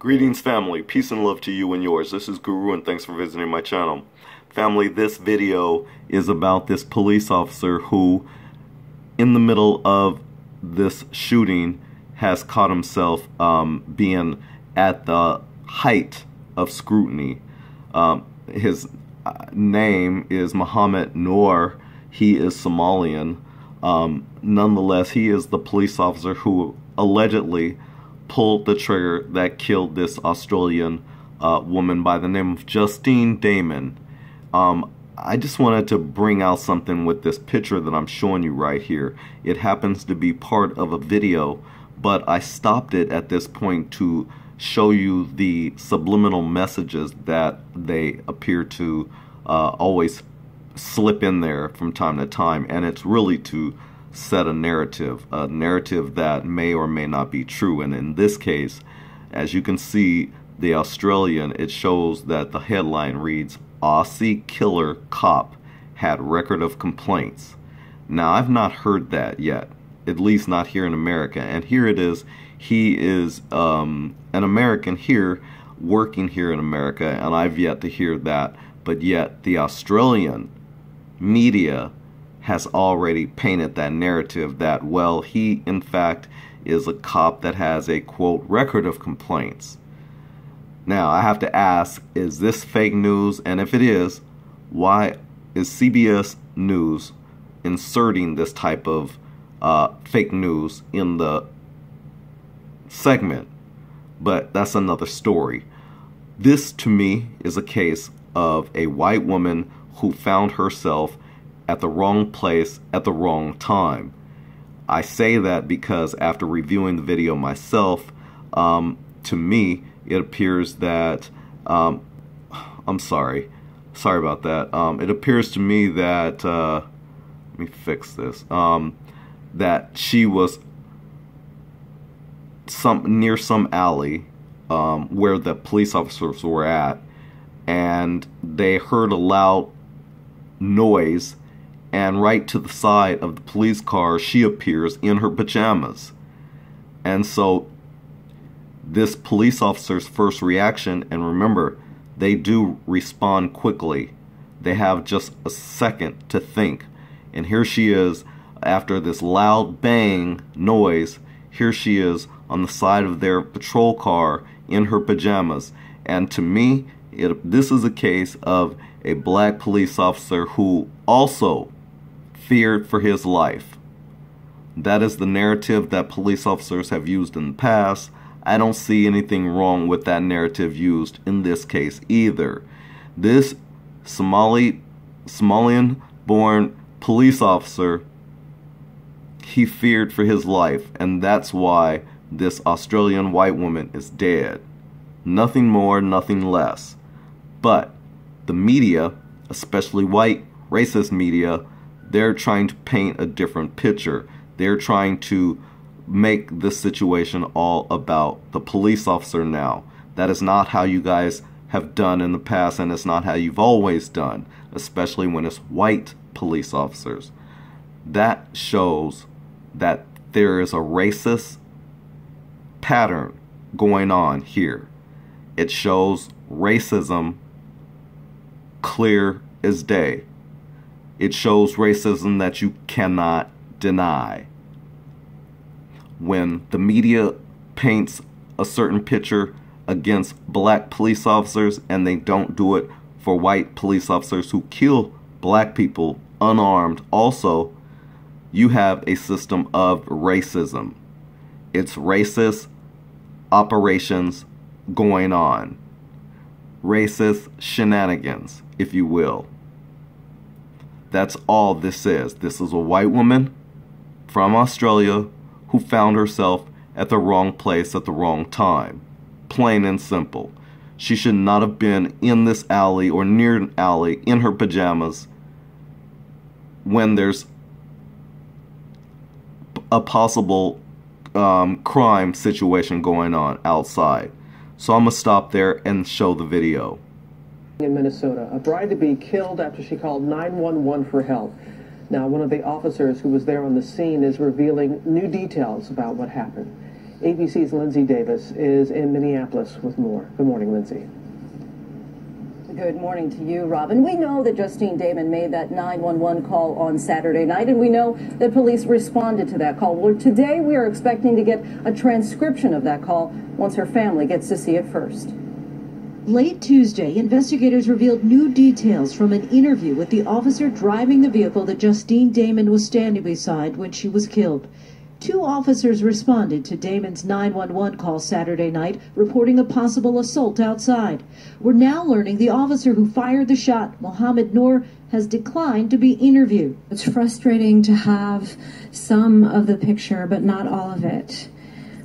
Greetings, family. Peace and love to you and yours. This is Guru, and thanks for visiting my channel. Family, this video is about this police officer who, in the middle of this shooting, has caught himself being at the height of scrutiny. His name is Muhammad Noor. He is Somalian. Nonetheless, he is the police officer who allegedly pulled the trigger that killed this Australian woman by the name of Justine Damon. I just wanted to bring out something with this picture that I'm showing you right here. It happens to be part of a video, but I stopped it at this point to show you the subliminal messages that they appear to always slip in there from time to time, and it's really to set a narrative that may or may not be true. And in this case, as you can see, the Australian, it shows that the headline reads, "Aussie killer cop had record of complaints." Now, I've not heard that yet, at least not here in America. And here it is. He is an American here, working here in America, and I've yet to hear that. But yet the Australian media has already painted that narrative that, well, he in fact is a cop that has a, quote, record of complaints. Now, I have to ask, is this fake news? And if it is, why is CBS News inserting this type of fake news in the segment? But that's another story. This, to me, is a case of a white woman who found herself at the wrong place at the wrong time. I say that because after reviewing the video myself, to me, it appears that, I'm sorry about that. It appears to me that, let me fix this, that she was near some alley where the police officers were at, and they heard a loud noise, and right to the side of the police car she appears in her pajamas. And so this police officer's first reaction, and remember, they do respond quickly, they have just a second to think, and here she is after this loud bang noise. Here she is on the side of their patrol car in her pajamas. And to me, this is a case of a black police officer who also feared for his life. That is the narrative that police officers have used in the past. I don't see anything wrong with that narrative used in this case either. This Somalian-born police officer, he feared for his life, and that's why this Australian white woman is dead. Nothing more, nothing less. But the media, especially white racist media, they're trying to paint a different picture. They're trying to make this situation all about the police officer now. That is not how you guys have done in the past, and it's not how you've always done, especially when it's white police officers. That shows that there is a racist pattern going on here. It shows racism clear as day. It shows racism that you cannot deny. When the media paints a certain picture against black police officers, and they don't do it for white police officers who kill black people unarmed also, you have a system of racism. It's racist operations going on. Racist shenanigans, if you will. That's all this is. This is a white woman from Australia who found herself at the wrong place at the wrong time. Plain and simple. She should not have been in this alley or near an alley in her pajamas when there's a possible crime situation going on outside. So I'm going to stop there and show the video. In Minnesota, a bride to be killed after she called 911 for help. Now, one of the officers who was there on the scene is revealing new details about what happened. ABC's Lindsay Davis is in Minneapolis with more. Good morning, Lindsay. Good morning to you, Robin. We know that Justine Damon made that 911 call on Saturday night, and we know that police responded to that call. Well, today we are expecting to get a transcription of that call once her family gets to see it first. Late Tuesday, investigators revealed new details from an interview with the officer driving the vehicle that Justine Damon was standing beside when she was killed. 2 officers responded to Damon's 911 call Saturday night, reporting a possible assault outside. We're now learning the officer who fired the shot, Mohammed Noor, has declined to be interviewed. It's frustrating to have some of the picture, but not all of it.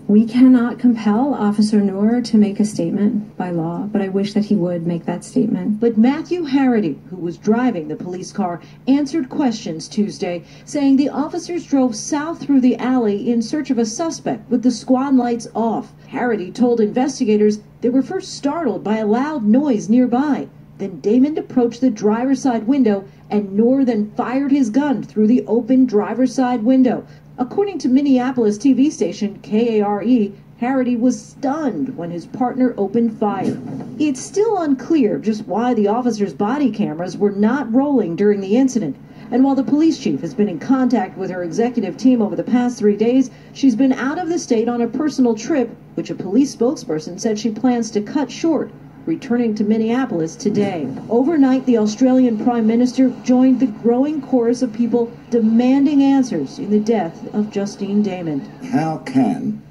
We cannot compel Officer Noor to make a statement by law, but I wish that he would make that statement. But Matthew Harity, who was driving the police car, answered questions Tuesday, saying the officers drove south through the alley in search of a suspect with the squad lights off. Harity told investigators they were first startled by a loud noise nearby. Then Damon approached the driver's side window, and Noor then fired his gun through the open driver's side window. According to Minneapolis TV station KARE, Harity was stunned when his partner opened fire. It's still unclear just why the officer's body cameras were not rolling during the incident. And while the police chief has been in contact with her executive team over the past 3 days, she's been out of the state on a personal trip, which a police spokesperson said she plans to cut short, returning to Minneapolis today. Overnight, the Australian Prime Minister joined the growing chorus of people demanding answers in the death of Justine Damon. How can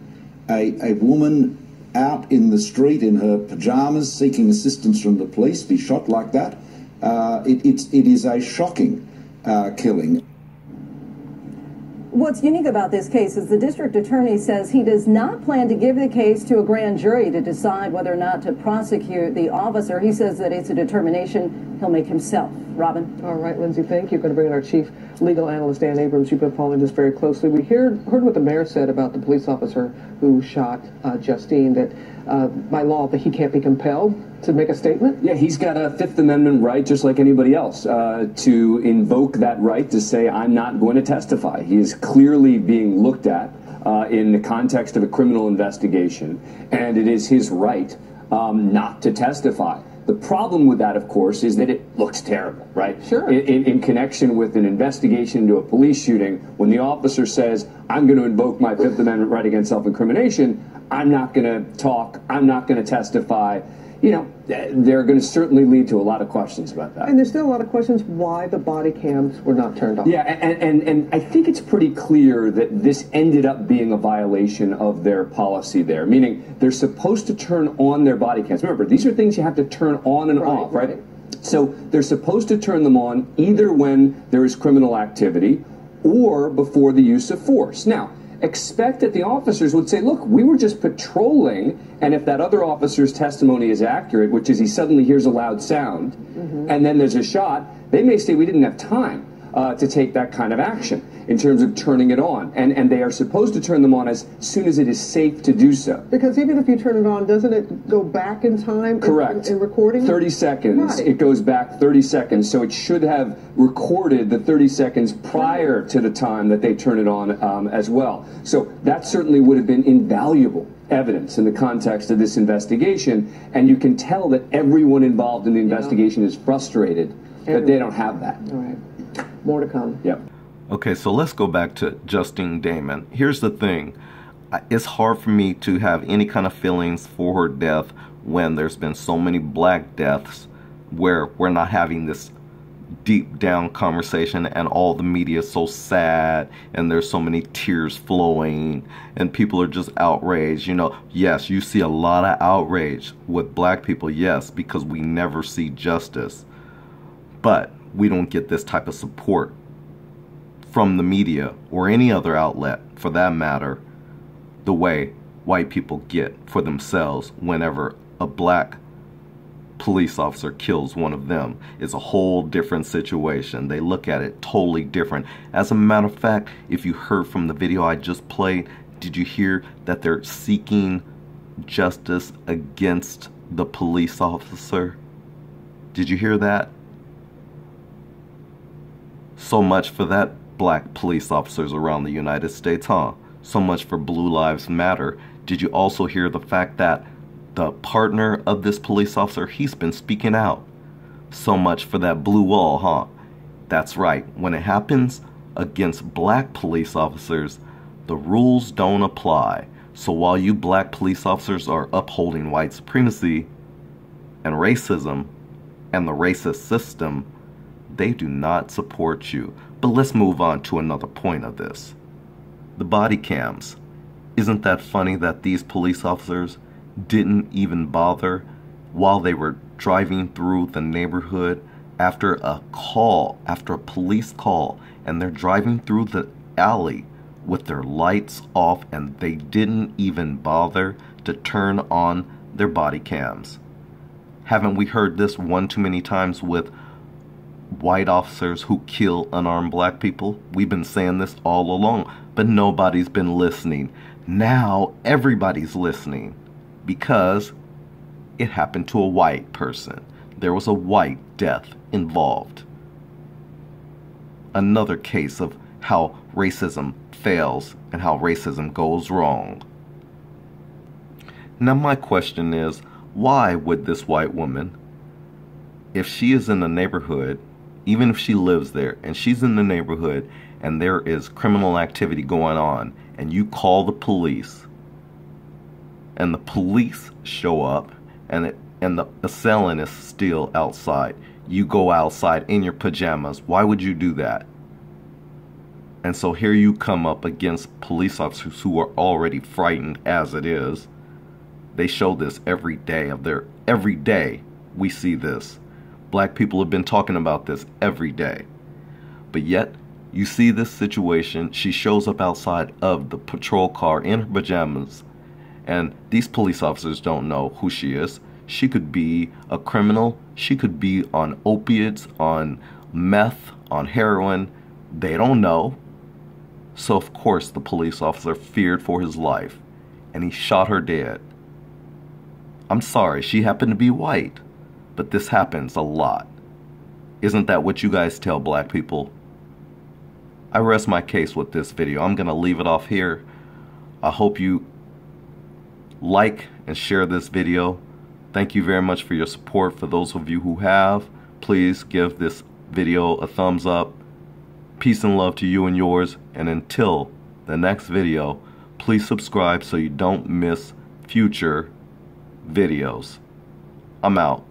a woman out in the street in her pajamas seeking assistance from the police be shot like that? It is a shocking killing. What's unique about this case is the district attorney says he does not plan to give the case to a grand jury to decide whether or not to prosecute the officer. He says that it's a determination he'll make himself. Robin? All right, Lindsay, thank you. Going to bring in our chief legal analyst, Dan Abrams. You've been following this very closely. We heard what the mayor said about the police officer who shot Justine, that by law that he can't be compelled to make a statement? Yeah, he's got a Fifth Amendment right, just like anybody else, to invoke that right to say, I'm not going to testify. He is clearly being looked at in the context of a criminal investigation, and it is his right not to testify. The problem with that, of course, is that it looks terrible, right? Sure. In connection with an investigation into a police shooting, when the officer says, I'm going to invoke my Fifth Amendment right against self-incrimination, I'm not going to talk, I'm not going to testify, you know, they're going to certainly lead to a lot of questions about that. And there's still a lot of questions why the body cams were not turned off. Yeah, and I think it's pretty clear that this ended up being a violation of their policy there, meaning they're supposed to turn on their body cams. Remember, these are things you have to turn on and off, right? So they're supposed to turn them on either when there is criminal activity or before the use of force. Now, expect that the officers would say, look, we were just patrolling, and if that other officer's testimony is accurate, which is he suddenly hears a loud sound, and then there's a shot, they may say we didn't have time to take that kind of action in terms of turning it on. And they are supposed to turn them on as soon as it is safe to do so. Because even if you turn it on, doesn't it go back in time? Correct. In recording? 30 seconds. Right. It goes back 30 seconds. So it should have recorded the 30 seconds prior to the time that they turn it on as well. So that certainly would have been invaluable evidence in the context of this investigation. And you can tell that everyone involved in the investigation is frustrated that they don't have that. All right. More to come. Yep. Okay, so let's go back to Justine Damon. Here's the thing. It's hard for me to have any kind of feelings for her death when there's been so many black deaths where we're not having this deep down conversation and all the media is so sad and there's so many tears flowing and people are just outraged. You know, yes, you see a lot of outrage with black people, yes, because we never see justice. But we don't get this type of support from the media or any other outlet, for that matter, the way white people get for themselves whenever a black police officer kills one of them. It's a whole different situation. They look at it totally different. As a matter of fact, if you heard from the video I just played, did you hear that they're seeking justice against the police officer? Did you hear that? So much for that, black police officers around the United States, huh? So much for Blue Lives Matter. Did you also hear the fact that the partner of this police officer, he's been speaking out? So much for that blue wall, huh? That's right. When it happens against black police officers, the rules don't apply. So while you black police officers are upholding white supremacy and racism and the racist system, they do not support you. But let's move on to another point of this. The body cams. Isn't that funny that these police officers didn't even bother while they were driving through the neighborhood after a call, after a police call, and they're driving through the alley with their lights off, and they didn't even bother to turn on their body cams? Haven't we heard this one too many times with white officers who kill unarmed black people? We've been saying this all along, but nobody's been listening. Now everybody's listening because it happened to a white person. There was a white death involved. Another case of how racism fails and how racism goes wrong. Now my question is, why would this white woman, if she is in a neighborhood, even if she lives there and she's in the neighborhood and there is criminal activity going on, and you call the police and the police show up and the assailant is still outside, you go outside in your pajamas, why would you do that? And so here you come up against police officers who are already frightened as it is. They show this every day we see this. Black people have been talking about this every day. But yet, you see this situation, she shows up outside of the patrol car in her pajamas, and these police officers don't know who she is. She could be a criminal, she could be on opiates, on meth, on heroin. They don't know. So of course the police officer feared for his life, and he shot her dead. I'm sorry, she happened to be white, but this happens a lot. Isn't that what you guys tell black people? I rest my case with this video. I'm going to leave it off here. I hope you like and share this video. Thank you very much for your support. For those of you who have, please give this video a thumbs up. Peace and love to you and yours. And until the next video, please subscribe so you don't miss future videos. I'm out.